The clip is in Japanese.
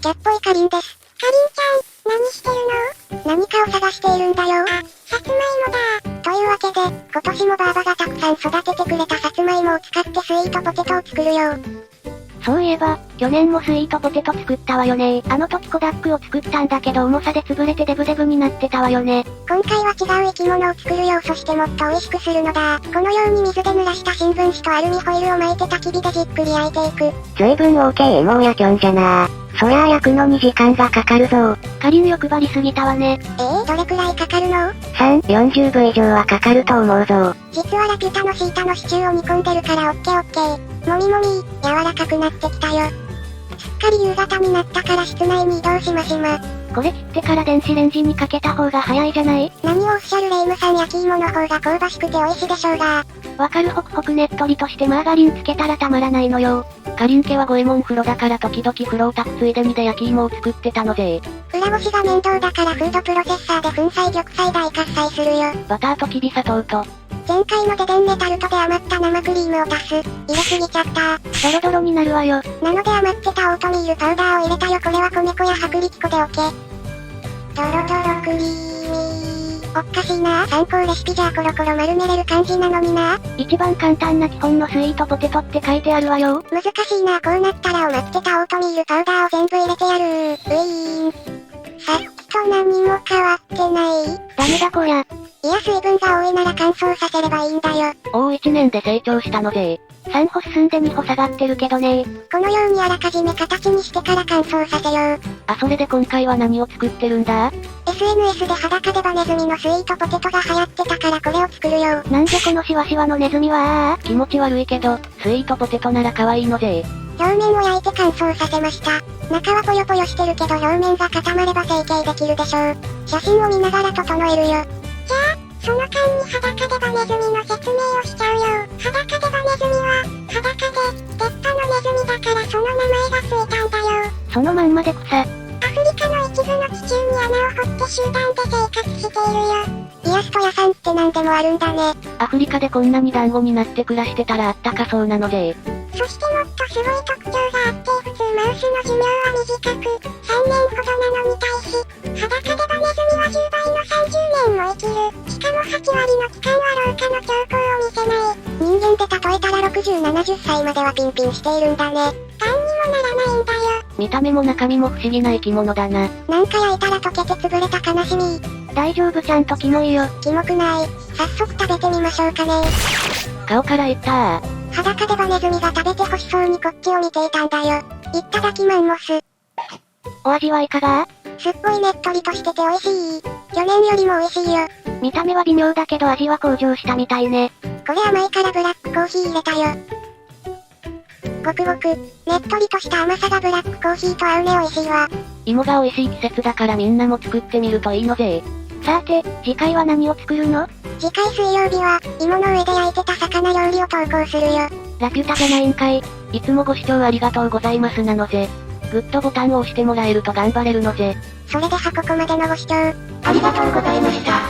キャっぽいかりんです。かりんちゃん、何してるの？何かを探しているんだよ。あ、さつまいもだ。というわけで、今年もばあばがたくさん育ててくれたさつまいもを使ってスイートポテトを作るよ。そういえば、去年もスイートポテト作ったわよね。あの時コダックを作ったんだけど重さで潰れてデブデブになってたわよね。今回は違う生き物を作るよ。そしてもっと美味しくするのだ。このように水で濡らした新聞紙とアルミホイルを巻いて焚き火でじっくり焼いていく。随分大きい芋をやきょんじゃな。そりゃあ焼くのに時間がかかるぞ。かりん欲張りすぎたわね。どれくらいかかるの？ 40分以上はかかると思うぞ。実はラピュタのシータのシチューを煮込んでるからオッケーオッケー。もみもみ、柔らかくなってきたよ。すっかり夕方になったから室内に移動しましま。これ切ってから電子レンジにかけた方が早いじゃない？何をおっしゃるレイムさん。焼き芋の方が香ばしくて美味しいでしょうが。わかる。ホクホクねっとりとしてマーガリンつけたらたまらないのよ。かりん家は五右衛門風呂だから時々風呂を炊くついでにで焼き芋を作ってたのぜ。裏ごしが面倒だからフードプロセッサーで粉砕玉砕大喝采するよ。バターときび砂糖と。前回のデデンネタルトで余った生クリームを足す。入れすぎちゃった。ドロドロになるわよ。なので余ってたオートミールパウダーを入れたよ。これは米粉や薄力粉でオケ。ドロドロクリーミー。おっかしいな。参考レシピじゃコロコロ丸めれる感じなのにな。一番簡単な基本のスイートポテトって書いてあるわよ。難しいな。こうなったら待ってたオートミールパウダーを全部入れてやる。ウィーン。さっきと何も変わってない。ダメだこりゃ。いや水分が多いなら乾燥させればいいんだよ。1年で成長したのぜ。3歩進んで2歩下がってるけどね。このようにあらかじめ形にしてから乾燥させよう。それで今回は何を作ってるんだ？ SNS で裸でバネズミのスイートポテトが流行ってたからこれを作るよ。なんでこのシワシワのネズミは気持ち悪いけど、スイートポテトなら可愛いのぜ。表面を焼いて乾燥させました。中はぽよぽよしてるけど表面が固まれば成形できるでしょう。写真を見ながら整えるよ。じゃあ、その間に裸でバネズミの説明をしちゃうよ。裸でバネズミは、裸で、出っ歯のネズミだからその名前がついたんだよ。そのまんまで草。アフリカの一部の地中に穴を掘って集団で生活しているよ。イラスト屋さんって何でもあるんだね。アフリカでこんなに団子になって暮らしてたらあったかそうなのぜ。そしてもっとすごい特徴があって、普通マウスの寿命は短く、3年ほどなのに対し、裸でバネズミは10倍の30年も生きる。しかも8割の期間は老化の兆候を見せない。人間で例えたら60、70歳まではピンピンしているんだね。癌にもならないんだよ。見た目も中身も不思議な生き物だな。なんか焼いたら溶けて潰れた悲しみ。大丈夫ちゃんとキモいよ。キモくない。早速食べてみましょうかね。顔からいった裸でバネズミが食べて欲しそうにこっちを見ていたんだよ。いっただきマンモス。お味はいかが？すっごいねっとりとしてて美味しい。去年よりも美味しいよ。見た目は微妙だけど味は向上したみたいね。これ甘いからブラックコーヒー入れたよ。ごくごく、ねっとりとした甘さがブラックコーヒーと合うね。美味しいわ。芋が美味しい季節だからみんなも作ってみるといいのぜ。さて、次回は何を作るの？次回水曜日は、芋の上で焼いてた魚料理を投稿するよ。ラピュタじゃないんかい。いつもご視聴ありがとうございますなのぜ。グッドボタンを押してもらえると頑張れるのぜ。それではここまでのご視聴、ありがとうございました。